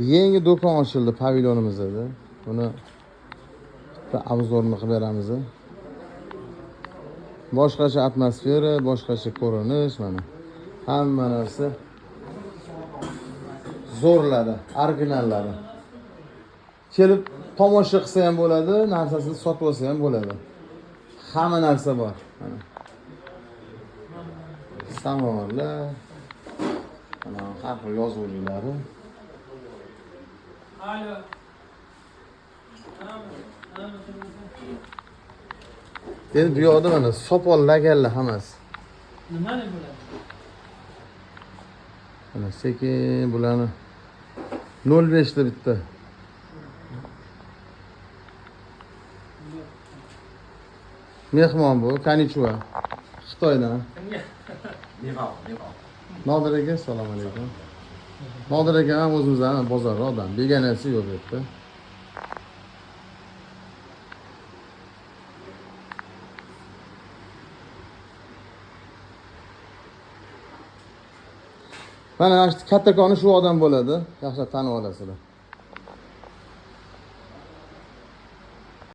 Yangi do'kon ochildi pavilyonimizda. Buni bitta obzorini qilib beramiz. Boshqacha atmosfera, boshqacha ko'rinish mana. Hamma narsa zo'rlari, originallari. Kelib tomosha qilsa ham bo'ladi, narsasini sotib olsa ham bo'ladi. Hamma narsa bor. Mana. Samovarlar. Mana har xil yozuvlari. Endi bu yoqda mana sopol laganlar hammasi. Nimani bo'ladi? Mana sekin bularni 05 da bitta. Mehmon bu, Kanichua. Xitoydan. Nepal. Nodir aka, assalomu alaykum. Nodir aka ham o'zimizdan bozorda odam, begonasi yo'q bu yerda. Mana shu kattakoni shu odam bo'ladi. Yaxshi tanib olasizlar.